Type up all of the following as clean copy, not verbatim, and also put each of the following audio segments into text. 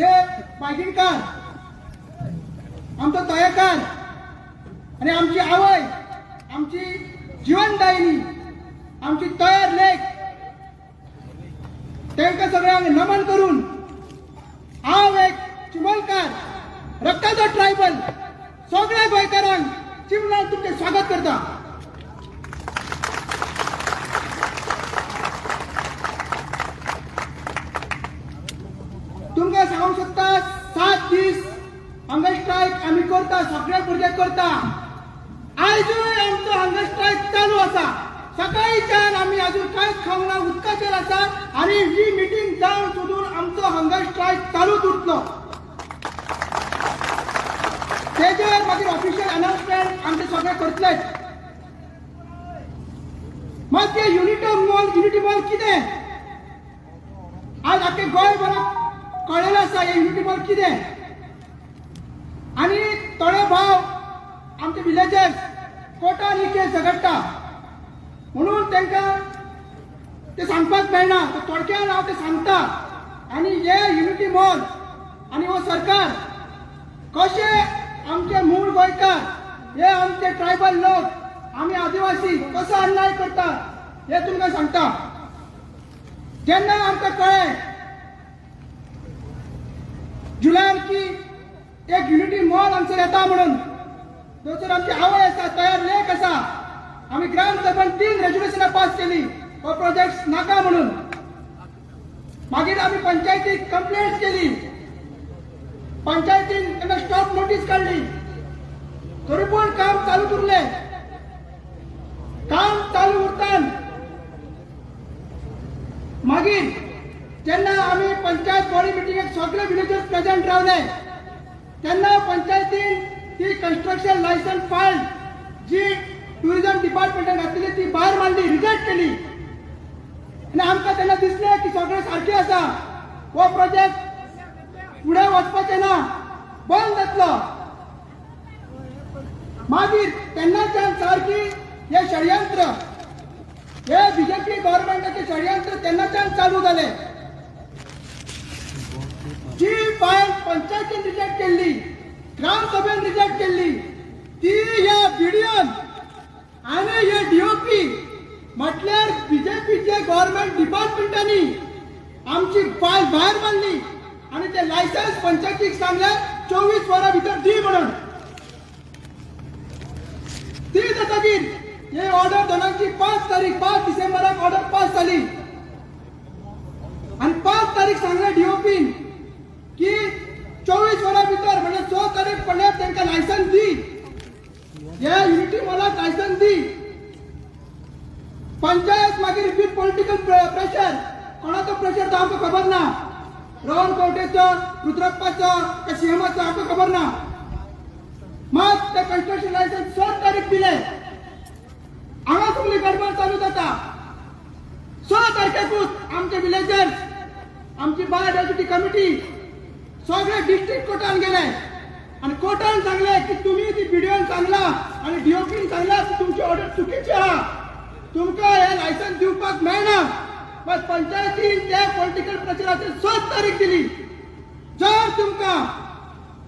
जे पायगीणकार आमचो तयेकार आणि आमची आवय आमची जीवनदायिनी आमची तयार लेख त्यांना सगळ्यांक नमन करून हांव एक चिमोलकार रक्ताचो ट्रायबल सगळ्या गोंयकारांक चिमणान तुमचे स्वागत करता. तुमकां सांगूंक सोदता 7 दीस हंगर स्ट्रायक आमी करता, सगळे भुरगे करता. आयजूय आमचो हंगर स्ट्रायक चालू आसा. सकाळीच्यान आमी अजून कांयच खावंक ना, उदकाचेर आसा आनी ही मिटींग जावन सोडून आमचो हंगर स्ट्रायक चालूच उरतलो. तेजेर मागीर ऑफिशियल अनाउन्समेंट आमचे सगळे करतलेच. मग ते युनिटी मॉल कितें आज आख्खे गोंयभराक कळलेलें आसा. हे युनिटी मॉल कितें आनी थोडे भाव आमचे विलेजर्स कोर्टान ही केस झगडटा म्हणून तांकां ते सांगपाक मेळना. थोडक्यान हांव ते सांगता. आनी हे युनिटी मॉल आनी हो सरकार कशे आमचे मूळ गोंयकार हे आमचे ट्रायबल लोक आमी आदिवासी कसो अन्याय करता हे तुमकां सांगता. जेन्ना आमकां कळ्ळें जुलयान की एक युनिटी मॉल आमचो येता म्हणून, थंयसर आमची आवय आसा, तयार लेक आसा, आमी ग्रामसभेन 3 रेजोल्युशनां पास केली हो प्रोजेक्ट नाका म्हणून. मागीर आमी पंचायतीक कंप्लेंट केली, पंचायतीन तेन्ना स्टॉप नोटीस काडली, तरी पूण काम चालूच उरलें. काम चालू उरतान मागीर जेन्ना आमी पंचायत बॉडी मिटिंगेक सगळे विलेजर्स प्रेझेंट रावले तेन्ना पंचायतीन ती कन्स्ट्रक्शन लायसन्स फायल जी टुरिझम डिपार्टमेंटान घातलेली ती भायर मारली, रिजेक्ट केली. आनी आमकां तेन्ना दिसलें की सगळें सारकें आसा, हो प्रोजेक्ट फुडें वचपाचें ना, बंद जातलो. मागीर तेन्नाच्यान सारकी हे षडयंत्र, हे बीजेपी गव्हर्नमेंटाचे षडयंत्र तेन्नाच्यान चालू जाले. जी फायल पंचायतीन रिजेक्ट केल्ली, ग्रामसभेन रिजेक्ट केल्ली, ती ह्या बीडीओन आनी हे डीओपी म्हटल्यार बीजेपीचे गव्हर्नमेंट डिपार्टमेंटांनी आमची फायल भायर मारली आनी ते लायसन्स पंचायतीक सांगले 24 वरां भितर दी म्हणून. ती जातकीर हे ऑर्डर दोनांची 5 डिसेंबराक ऑर्डर पास जाली आनी 5 तारीख सांगले डीओपीन की 24 वरां भितर म्हणजे 6 तारीख पडल्यार तांकां लायसन्स दी, ह्या युनिटी मॉलाक लायसन्स दी. पंचायत मागीर विथ पॉलिटिकल प्रेशर, कोणाचो प्रेशर तो आमकां खबर ना, रोहन कवटेचो, रुद्रप्पाचो का सीएमाचो आमकां खबर ना. मग ते कन्स्ट्रक्शन लायसन्स 6 तारीख दिले. हांगा सगळी गडबड चालू जाता. 6 तारखेकूच आमचे विलेजर्स, आमची बायोडायव्हर्सिटी कमिटी सगळे डिस्ट्रिक्ट कोर्टान गेले आणि कोर्टान सांगले की तुम्ही ती बीडीओन सांगला आणि डीओपीन सांगला की तुमची ऑर्डर चुकीची आहा, तुमकां हे लायसन्स दिवपाक मेळना. पण पंचायतीन त्या पॉलिटिकल प्रेशराचेर 7 तारीख दिली. जर तुमकां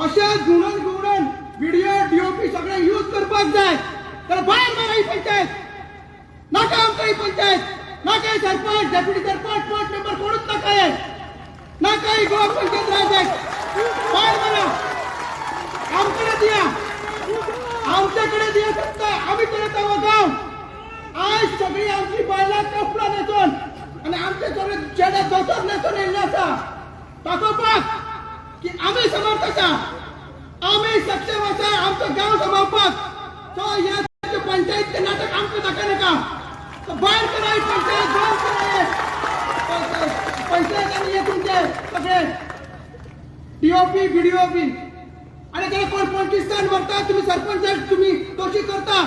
अशें घुवडून व्हिडिओ डीओपी सगळे यूज करपाक जाय तर भायर मारा ही पंचायत. नाका आमकां ही पंचायत, नाका ही sarpanch, deputy sarpanch, ward member कोणूच नाका हे, नाका ही गोवा पंचायत राज भायर मारा. आमकडे दिया, आमच्याकडे दिया फक्त, आम्ही करत आहोत गाव. आज सगळी आमची बायलां कपडा न्हेसून आणि आमचे सगळे चेडे दोतोर न्हेसून येयल्ले आसा दाखोवपाक की आमी समर्थ आसा, आमी सक्षम आसा आमचो गांव सांबाळपाक. सो ह्या पंचायतचे नाटक आमकां दाखयनाका. भायर करा ही पंचायत, बंद करा हे पंचायत आनी हे तुमचे सगळे डीओपी बीडीओपी आणि त्याला कोण पॉलिटिशियन म्हणता, तुम्ही सरपंच तुम्ही दोषी करता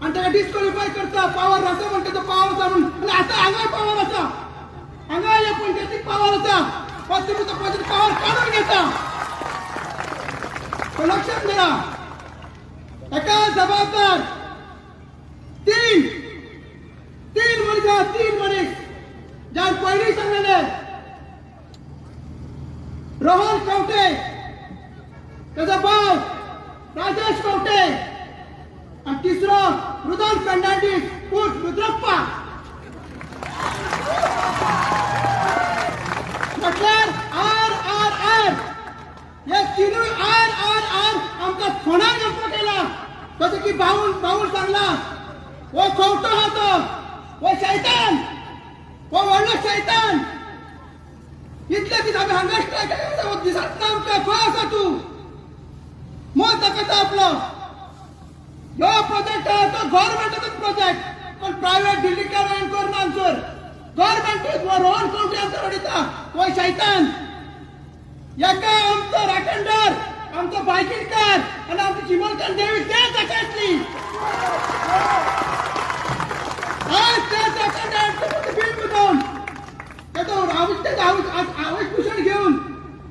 आणि त्याला डिस्क्वालिफाय करता. पॉवर असा म्हणतो तो पॉवर असा म्हणून आता हांगा पॉवर असा, हांगा या पंचायतीक पॉवर असा, पण तुम्ही तो पॉवर काढून घेता. लक्षात घ्या, एका जबाबदार 3 मनीस ज्या पयलीं सांगलेले रोहन कवठे, त्याचा भाऊ राजेश कवठे आणि तिसरं रुदन फर्नांडिस उर्फ रुद्रप्पा. म्हटल्यार आर आर आर हे तिनूय आर आर आर आमका फोणार गप्पा केला. जसं की बाऊल सांगला वो खवटो हा तो, वो शैतान, वो व्हडलो शैतान. इतले दीस आम्ही हांगा स्ट्रायक केला, दिसत ना आमकां खंय आसा तूं. मत दाखयता आपलो ह्यो प्रोजेक्ट आहा तो गव्हर्नमेंटाचो प्रोजेक्ट, पण प्रायव्हेट दिल्लीकार एन करना आमचोर. गव्हर्नमेंट रोहन कवठे आमचो रडिता वो शैतान. याका आमचो राखणदार, आमचो बायकिंगकार आणि आमची चिमलकर देवी तेच दाखयतली. आज तेच दाखयतात बिल बुजवून आवाज भूषण घेऊन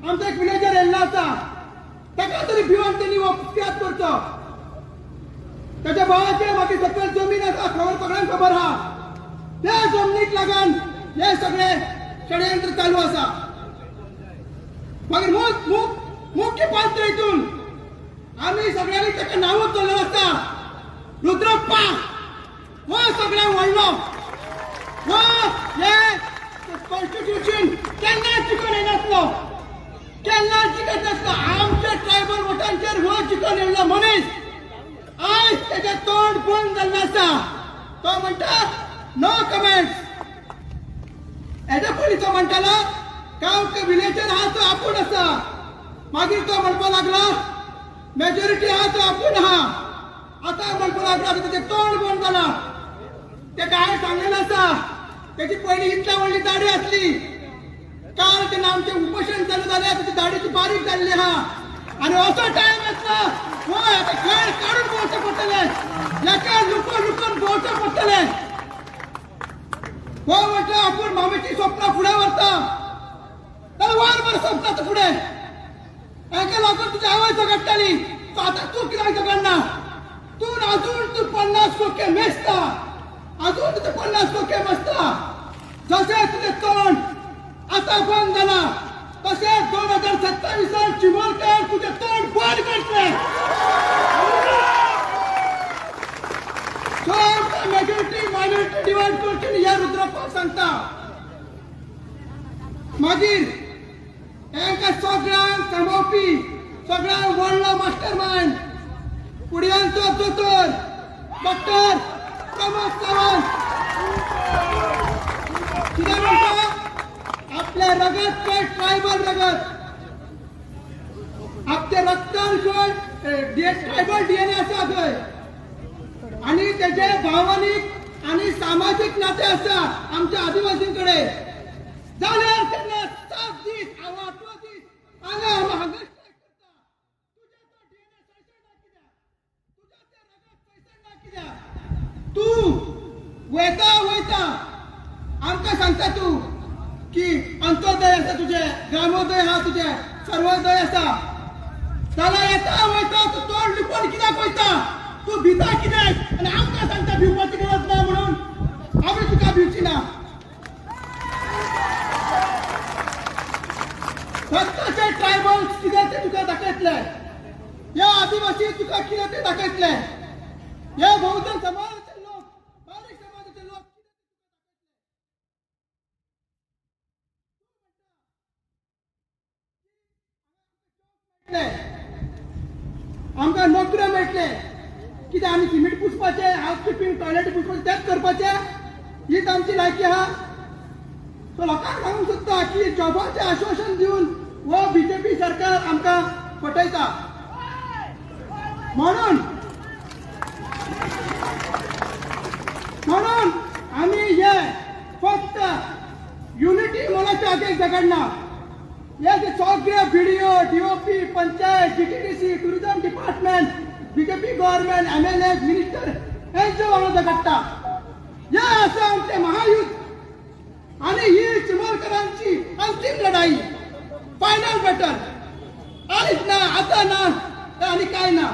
आमचा एक विलेजर येल्ला होता. ताका तरी भिवून त्यांनी त्याग करतो. त्याच्या भावाचे बाकी सकल जमीन आसा, सगळ्यांक खबर हा. त्या जमनीक लागून हे सगळे षडयंत्र चालू आसा. मागीर मुख्य पात्र हितून आम्ही सगळ्यांनी त्याचं नावच दवरलेलं आसता, रुद्रप्पा. हो सगळ्यांक व्हडलो, हो हे कॉन्स्टिट्यूशन केन्नाच जिखून येनासलो, केन्नाच जिखत नासलो. आमच्या ट्रायबल वोटांचेर हो जिखून येयल्लो मनीस आज त्याचे तोंड बंद जाल्लें आसा. तो म्हणटा नो कमेंट्स. हेच्या पयलीं तो म्हणटालो गांवचे विलेजर आहा तो आपूण आसा. मागीर तो म्हणपाक लागला मेजॉरिटी आहा तो आपूण आहा. आता म्हणपाक लागला त्याचे तोंड बंद जाला. ते काय सांगलेलं आसा, त्याची पहिली इतल्या व्हडली दाढी असली. काल तेन्ना आमचे उपोषण चालू झाले, त्याची दाढीची बारीक जाल्ली आहा. आणि असो टाइम येतलो हो आता खेळ काढून बोलचे पडटले, एका लुकून बोलचे पडटले. हो म्हटलं आपण मामेची स्वप्न पुढे व्हरता, वार सोपतात पुढे. एका लागून तुझी आवाज झगडटाली. आता तू कित्याक झगडना? तू अजून तू 50 खोके मेसता, अजून तुझे 50 खोके मसता. जसे तुझे तोंड आता बंद झाला तसे 2027 चिमोलकर तुझे तोंड बंद करते. मेजॉरिटी मायनॉरिटी डिवाइड करतील या रुद्रप्पा सांगता. मागीर एका सगळ्यांक सांभाळपी सगळ्यांक व्हडलो मास्टर माइंड कुडयांचो दोतोर डॉक्टर प्रमोद सावंत कितें म्हणटा, आपल्या रगत काय ट्रायबल रगत, आपल्या रक्तान खंय ट्रायबल डीएनए आसा थंय. आणि त्याचे भावनिक आणि सामाजिक नाते आसा आमच्या आदिवासींकडे. जाल्यार तेन्ना 7 दीस 8 दीस हांगा स्ट्रायक करता. तुझ्या तो डीएनए सळसळटा कित्याक? तुझ्या त्या रगत सळसळटा कित्याक? तू वयता आमकां सांगता तू की अंत्योदय आसा तुझे, ग्रामोदय हा तुझे, सर्वोदय आसा. जाल्यार येता वयता तू तोंड लिपोवन कित्याक वयता? तू भिता कित्याक? आनी आमकां सांगता भिवपाची गरज ना म्हणून. आमी तुका भिवची ना. स्वताचे ट्रायबल्स कितें ते तुका दाखयतले, हे आदिवासी तुका कितें ते दाखयतले, हे बहुजन समाजाचे लोक, बारीक समाजाचे लोक आमकां नोकऱ्यो मेळटले. कितें आमी सिमेंट पुसपाचे, हावस किपींग, टॉयलेट पुसपाचे तेच करपाचे, हीच आमची लायकी आहा. तो लोकांक सांगूंक सोदता की जॉबाचें आश्वासन दिवन हो बीजेपी सरकार आमकां फटयता. म्हणून आमी हे फक्त युनिटी मोलाचे हातीक झगडना. हे जे सगळे BDO, DOP, panchayat, GTDC, tourism department, BJP government, MLA, minister यांचे वांगडा झगडटा. हे असं आमचे महायुद्ध आणि ही चिमोलकरांची अंतिम लढाई, फायनल बॅटल. आलीच ना, आता ना आणि काय ना.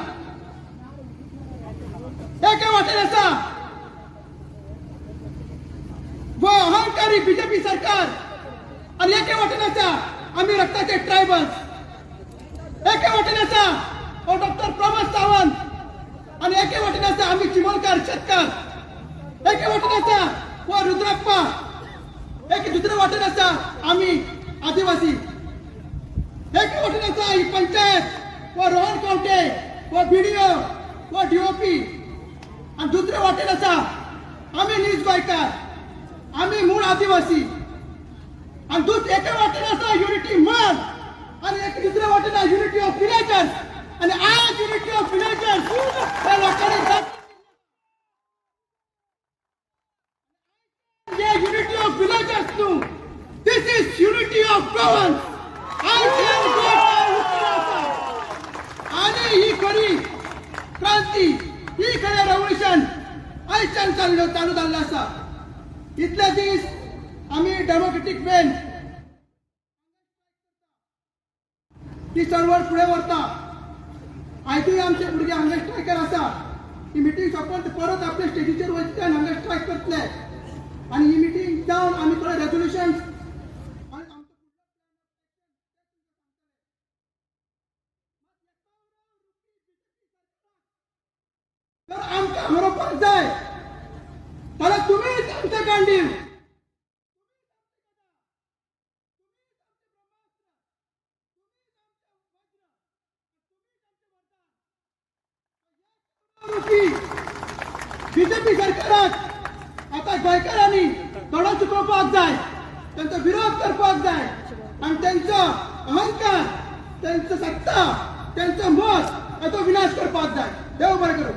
हे काय वाटेल असा व अहंकारी बीजेपी सरकार आणि हे काय वाटेल असा आम्ही रक्ताचे ट्रायबल्स. एके वाटेने आसा हो डॉक्टर प्रमोद सावंत आणि एके वाटेने आसा आम्ही चिमोलकार शेतकार. एके वाटेने आसा हो रुद्रप्पा. एके दुसरे वाटेने आसा आम्ही आदिवासी. एके वाटेने आसा ही पंचायत व रोहन कवटे व बीडीओ व डीओपी. आणि दुसरे वाटेने आसा आम्ही नीज गोंयकार, आम्ही मूळ आदिवासी. आणि एके वाटेने आसा युनिटी मग आणि एक दुसऱ्या वाटेला युनिटी ऑफ विलेजर्स. आणि आज युनिटी ऑफ विलेजर्स या लोकांनी युनिटी ऑफ विलेजर्स न्हू, दिस इज युनिटी ऑफ गव्हर्नन्स. आणि ही खरी क्रांती, ही खरें रेव्होल्युशन आयच्यान चालू जाल्लें आसा. इतले दीस आमी डेमोक्रेटीक वेन ही चळवळ फुडें व्हरता. आयजूय आमचे भुरगे हांगा स्ट्रायकार आसा. ही मिटींग सोंपोवन परत आपल्या स्टेजीचेर वयतले आनी हांगा स्ट्रायक करतले. आणि ही मिटींग जावन आमी थोडे रेजोल्युशन्स जर आमकां हरोवपाक जाय जाल्यार तुमीच आमचे गांडीव. बीजेपी सरकाराक आता गोंयकारांनी थोडो चुकोवपाक जाय, त्यांचा विरोध करपाक जाय आणि त्यांचा अहंकार, त्यांचा सत्ता, त्यांचं मत याचा विनाश करपाक जाय. देव बरें करूं.